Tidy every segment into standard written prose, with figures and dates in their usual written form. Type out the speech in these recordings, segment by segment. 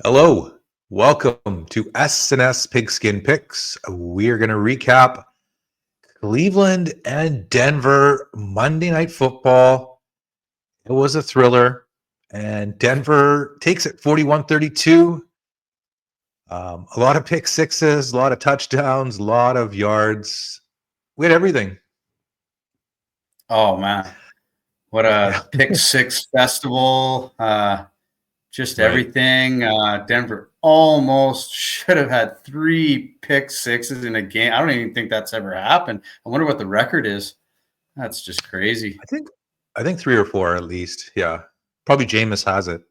Hello, welcome to S&S Pigskin Picks. We're going to recap Cleveland and Denver Monday Night Football. It was a thriller, and Denver takes it 41-32. A lot of pick sixes, a lot of touchdowns, a lot of yards. We had everything. Oh, man. What a pick six festival. Just everything. Denver almost should have had 3 pick sixes in a game. I don't even think that's ever happened. I wonder what the record is. That's just crazy. I think 3 or 4 at least. Yeah. Probably Jameis has it.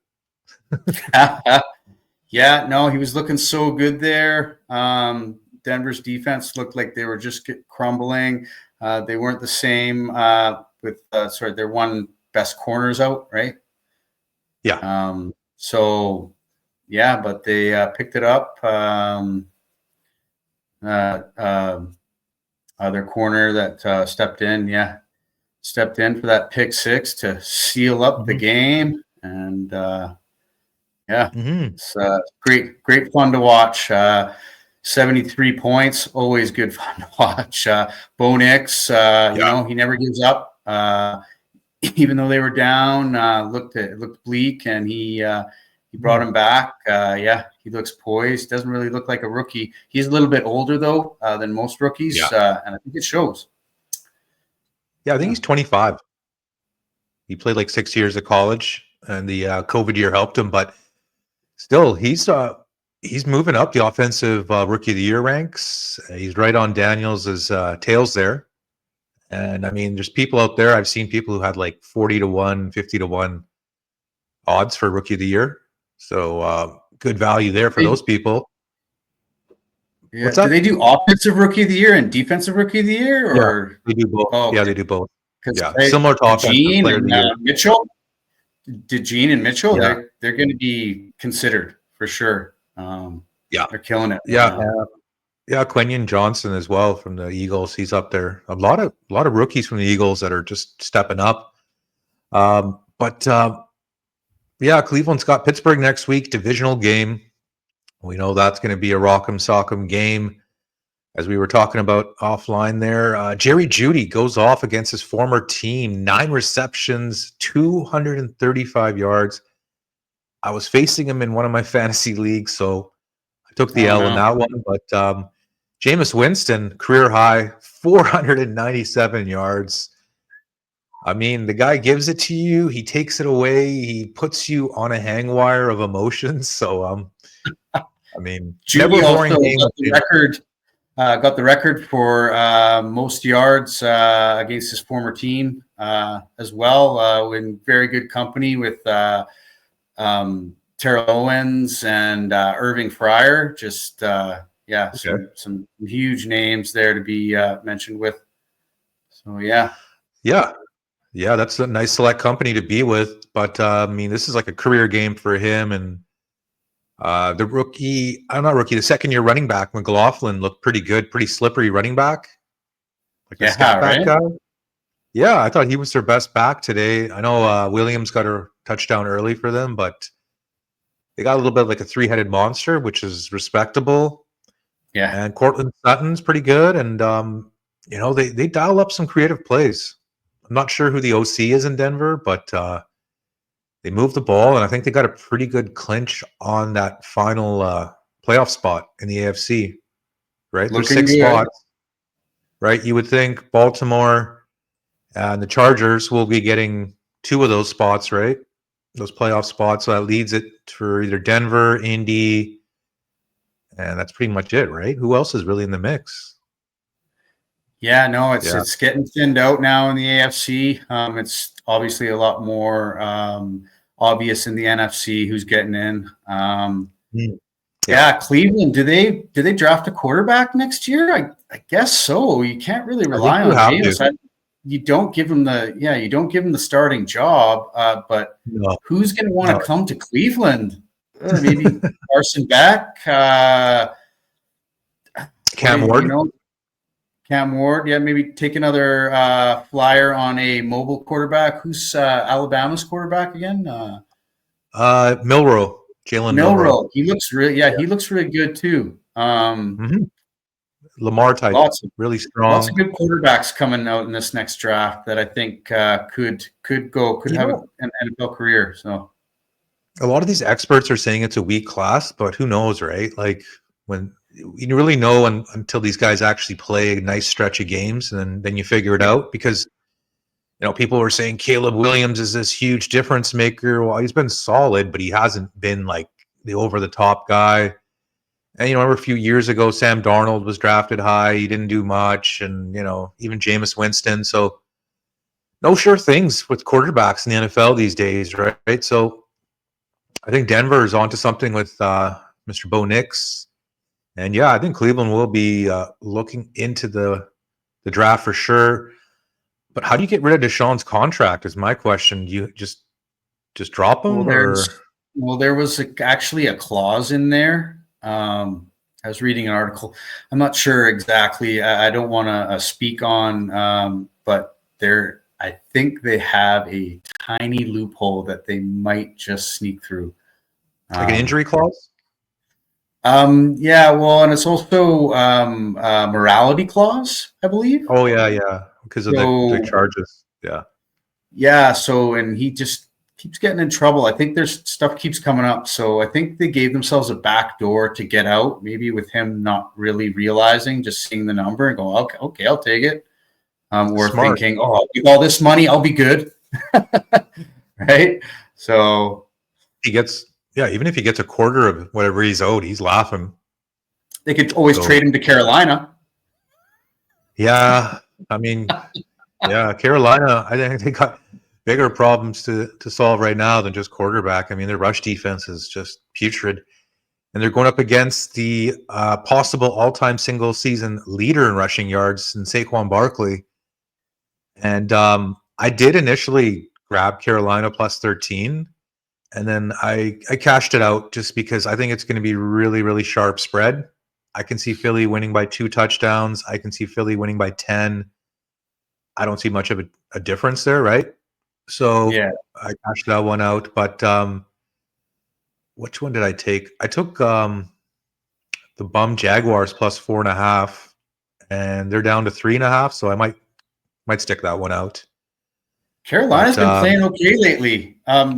Yeah, no, he was looking so good there. Denver's defense looked like they were just crumbling. They weren't the same with their one best corners out, right? Yeah. So, yeah, but they picked it up. Their corner that stepped in for that pick six to seal up the game. And, it's great fun to watch. 73 points, always good fun to watch. Bo Nix, he never gives up. Even though they were down, looked bleak, and he brought him back. He looks poised. Doesn't really look like a rookie. He's a little bit older though than most rookies, and I think it shows. Yeah, I think he's 25. He played like 6 years of college, and the COVID year helped him, but still, he's moving up the offensive rookie of the year ranks. He's right on Daniels' tails there. And I mean, there's people out there. I've seen people who had like 40-1, 50-1 odds for rookie of the year. So good value there for those people. Yeah. Do they do offensive rookie of the year and defensive rookie of the year? Or they do both. Oh, okay. Yeah, they do both. Yeah, they, similar to offensive Gene player of the year. Mitchell. Did Gene and Mitchell? Yeah. They're going to be considered for sure. They're killing it. Yeah, Quentin Johnson as well from the Eagles. He's up there. A lot of rookies from the Eagles that are just stepping up. Cleveland's got Pittsburgh next week, divisional game. We know that's going to be a rock'em sock'em game. As we were talking about offline there, Jerry Jeudy goes off against his former team, 9 receptions, 235 yards. I was facing him in one of my fantasy leagues, so I took the L in that one. But Jameis Winston, career high, 497 yards. I mean, the guy gives it to you. He takes it away. He puts you on a hang wire of emotions. So, I mean, Jeudy also got the record for most yards against his former team as well, in very good company with Terrell Owens and Irving Fryer. Just some huge names there to be mentioned with. So that's a nice select company to be with. But I mean, this is like a career game for him. And the second-year running back McLaughlin looked pretty good, pretty slippery running back, like a step back guy. Yeah, I thought he was their best back today. I know Williams got a touchdown early for them, but they got a little bit like a 3-headed monster, which is respectable. Yeah, and Cortland Sutton's pretty good, and they dial up some creative plays. I'm not sure who the OC is in Denver, but they moved the ball, and I think they got a pretty good clinch on that final playoff spot in the AFC. Right, there's 6 spots. Right, you would think Baltimore and the Chargers will be getting 2 of those spots, right? Those playoff spots. So that leads it for either Denver, Indy, and that's pretty much it, right? Who else is really in the mix? Yeah, no, it's getting thinned out now in the AFC. It's obviously a lot more obvious in the NFC who's getting in. Cleveland. Do they draft a quarterback next year? I guess so. You can't really rely on Jameis. You don't give him the starting job. But who's going to want to come to Cleveland? Maybe Carson Beck, Cam Ward. Cam Ward, maybe take another flyer on a mobile quarterback. Who's Alabama's quarterback again? Milroe. Jalen Milrow. Milrow, he looks he looks really good too. Mhm. Lamar type, Lots of really lots strong. of good quarterbacks coming out in this next draft that I think could You have know, an NFL career. So a lot of these experts are saying it's a weak class, but who knows, right? Like when you really know until these guys actually play a nice stretch of games, and then you figure it yeah, out. Because people were saying Caleb Williams is this huge difference maker. Well, he's been solid, but he hasn't been like the over the top guy. And remember a few years ago, Sam Darnold was drafted high. He didn't do much, and even Jameis Winston. So no sure things with quarterbacks in the NFL these days, right? So I think Denver is onto something with Mr. Bo Nix, and yeah, I think Cleveland will be looking into the draft for sure. But how do you get rid of Deshaun's contract? Is my question. Do you just drop well, him, or there was actually a clause in there. I was reading an article. I'm not sure exactly. I don't want to speak on, but I think they have a tiny loophole that they might just sneak through. like an injury clause? Yeah, well, and it's also a morality clause, I believe. Oh yeah, because of the So charges. Yeah, yeah, so and he just keeps getting in trouble. I think there's stuff keeps coming up. So I think they gave themselves a back door to get out, maybe with him not really realizing, just seeing the number and go, okay, I'll take it. Or smart. thinking, oh, with all this money, I'll be good. Right? So He gets even if he gets a quarter of whatever he's owed, he's laughing. they could always trade him to Carolina. Yeah, I mean, yeah, Carolina. I think they got bigger problems to solve right now than just quarterback. I mean, their rush defense is just putrid, and they're going up against the possible all-time single season leader in rushing yards in Saquon Barkley. And I did initially grab Carolina plus 13, and then I cashed it out just because I think it's going to be really, really sharp spread. I can see Philly winning by 2 touchdowns. I can see Philly winning by 10. I don't see much of a difference there, right? So Yeah. I cashed that one out. But which one did I take? I took the bum Jaguars plus 4.5, and they're down to 3.5. So I might stick that one out. Carolina's been playing okay lately.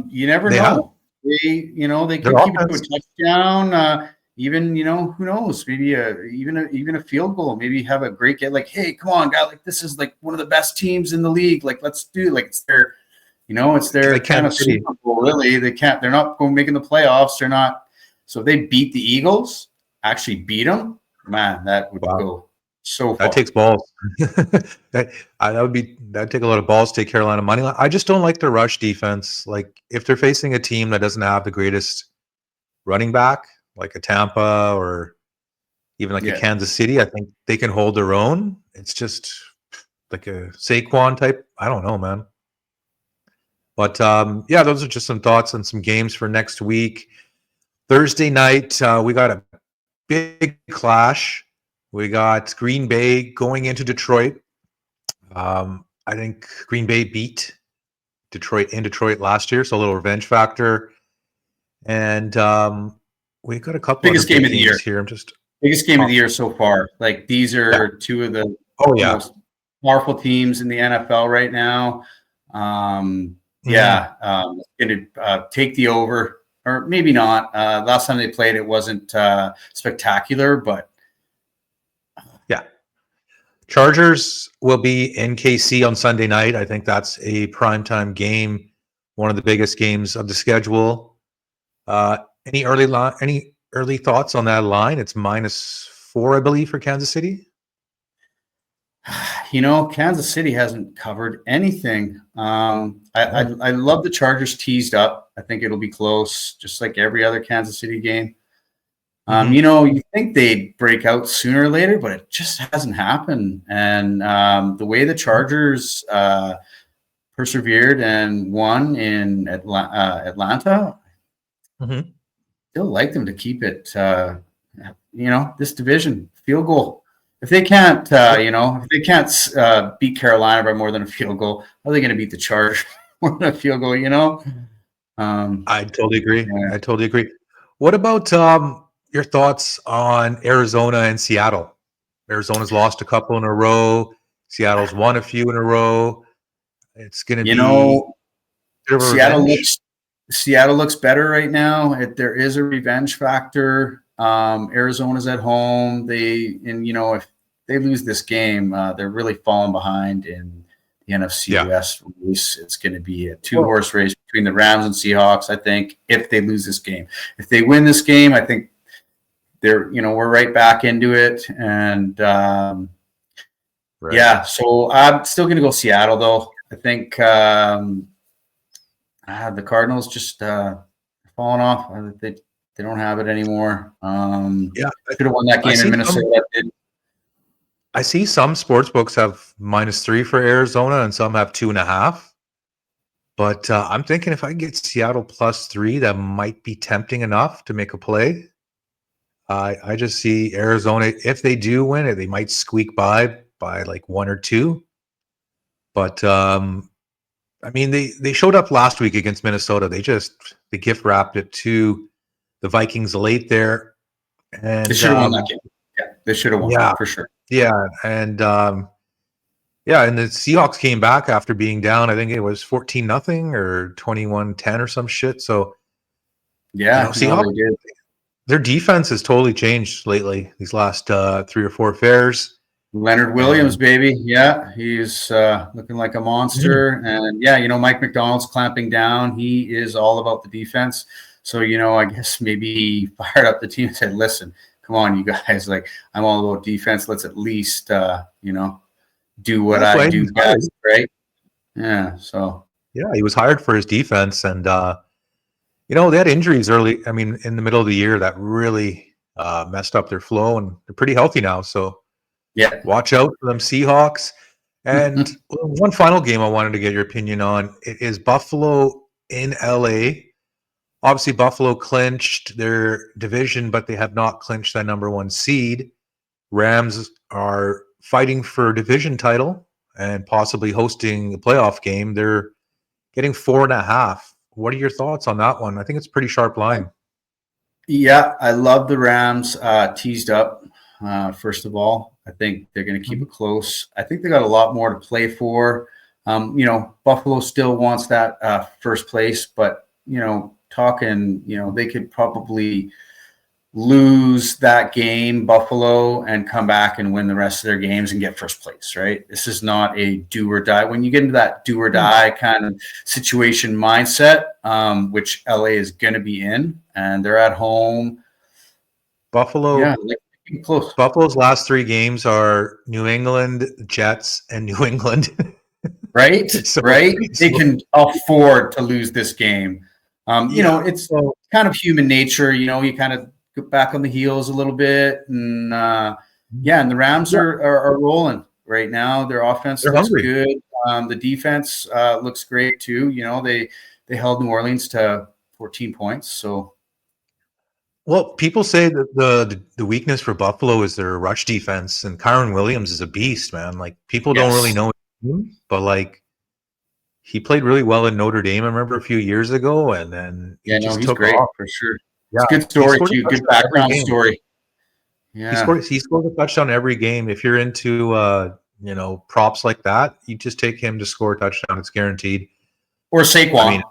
You never know. They could keep it to a touchdown. Even who knows? Maybe even a field goal. Maybe have a great get. Like, hey, come on, guy! Like, this is like one of the best teams in the league. Like, let's do like it's their, it's their kind of Super Bowl. Really, they're not going making the playoffs. They're not. So if they beat the Eagles, actually beat them, man, that would go so far. That takes balls. That'd take a lot of balls to take Carolina money line. I just don't like their rush defense. Like if they're facing a team that doesn't have the greatest running back, like a Tampa or even like a Kansas City, I think they can hold their own. It's just like a Saquon type. I don't know, man. But those are just some thoughts on some games for next week. Thursday night, we got a big clash. We got Green Bay going into Detroit. I think Green Bay beat Detroit in Detroit last year, so a little revenge factor. And we got a couple biggest game of the year here. Biggest game of the year so far. Like these are two of the most powerful teams in the NFL right now. Going to take the over, or maybe not. Last time they played, it wasn't spectacular, but Chargers will be in KC on Sunday night. I think that's a primetime game, one of the biggest games of the schedule. Any early thoughts on that line? It's -4, I believe, for Kansas City. Kansas City hasn't covered anything. I love the Chargers teased up. I think it'll be close, just like every other Kansas City game. You think they'd break out sooner or later, but it just hasn't happened. And the way the Chargers persevered and won in Atlanta, still like them to keep it. This division field goal. If they can't, beat Carolina by more than a field goal, how are they going to beat the Chargers more than a field goal? I totally agree. Yeah. I totally agree. What about your thoughts on Arizona and Seattle? Arizona's lost a couple in a row. Seattle's won a few in a row. It's going to You be know, a bit of a Seattle revenge. looks better right now. There is a revenge factor. Arizona's at home. If they lose this game, they're really falling behind in the NFC West race. It's going to be a two-horse race between the Rams and Seahawks, I think, if they lose this game. If they win this game, I think we're right back into it. And so I'm still going to go Seattle, though. I think the Cardinals just falling off. They don't have it anymore. Should have won that game in Minnesota. I see some sports books have -3 for Arizona and some have 2.5. But I'm thinking if I can get Seattle +3, that might be tempting enough to make a play. I just see Arizona, if they do win it, they might squeak by like 1 or 2. But I mean, they showed up last week against Minnesota. They gift wrapped it to the Vikings late there, and they should have won that game. Yeah, they should have won for sure. Yeah, and and the Seahawks came back after being down. I think it was 14-0 or 21-10 or some shit. So Seahawks, their defense has totally changed lately. These last 3 or 4 affairs. Leonard Williams, baby. Yeah, he's looking like a monster. And Mike McDonald's clamping down. He is all about the defense. So, I guess maybe he fired up the team and said, listen, come on, you guys. Like, I'm all about defense. Let's at least, do what I do best, right? Yeah, so. Yeah, he was hired for his defense. And, they had injuries early. I mean, in the middle of the year that really messed up their flow. And they're pretty healthy now. So, watch out for them Seahawks. And one final game I wanted to get your opinion on is Buffalo in LA. Obviously, Buffalo clinched their division, but they have not clinched that #1 seed. Rams are fighting for a division title and possibly hosting a playoff game. They're getting 4.5. What are your thoughts on that one? I think it's a pretty sharp line. Yeah, I love the Rams teased up. First of all, I think they're going to keep it close. I think they got a lot more to play for. Buffalo still wants that first place, but they could probably lose that game, Buffalo, and come back and win the rest of their games and get first place, right? This is not a do or die. When you get into that do or die kind of situation mindset, which LA is going to be in, and they're at home. Buffalo, close. Buffalo's last 3 games are New England, Jets, and New England. Right? They can afford to lose this game. It's kind of human nature. You kind of get back on the heels a little bit. And, and the Rams are rolling right now. Their offense looks good. The defense looks great, too. They held New Orleans to 14 points. So. Well, people say that the weakness for Buffalo is their rush defense, and Kyron Williams is a beast, man. Like, people don't really know him, but like, he played really well in Notre Dame. I remember a few years ago, and then he's took great off for sure. Yeah, it's a good story too. Good background story. Yeah, he scored a touchdown every game. If you're into props like that, you just take him to score a touchdown. It's guaranteed. Or Saquon.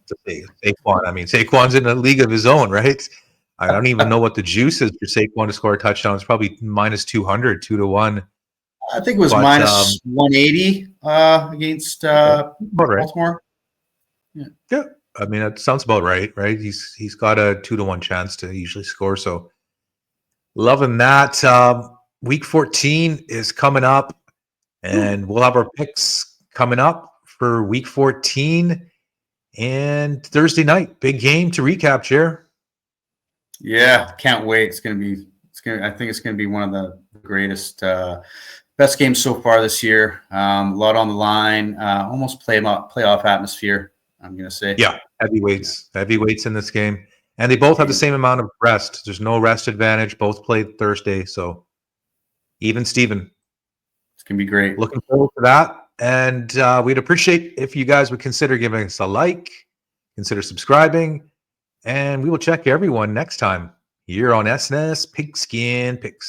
Saquon's in a league of his own, right? I don't even know what the juice is for Saquon to score a touchdown. It's probably -200, 2-1. I think it was -180 against Baltimore. Yeah, I mean that sounds about right. He's got a 2-1 chance to usually score. So loving that. Week 14 is coming up, and we'll have our picks coming up for Week 14 and Thursday night. Big game to recap, Jer. Yeah, can't wait. I think it's gonna be one of the greatest. Best game so far this year. A lot on the line. Almost playoff atmosphere, I'm going to say. Yeah, heavyweights in this game. And they both have the same amount of rest. There's no rest advantage. Both played Thursday, so even Steven. It's going to be great. Looking forward to that. And we'd appreciate if you guys would consider giving us a like, consider subscribing, And we will check everyone next time here on S&S Pigskin Picks.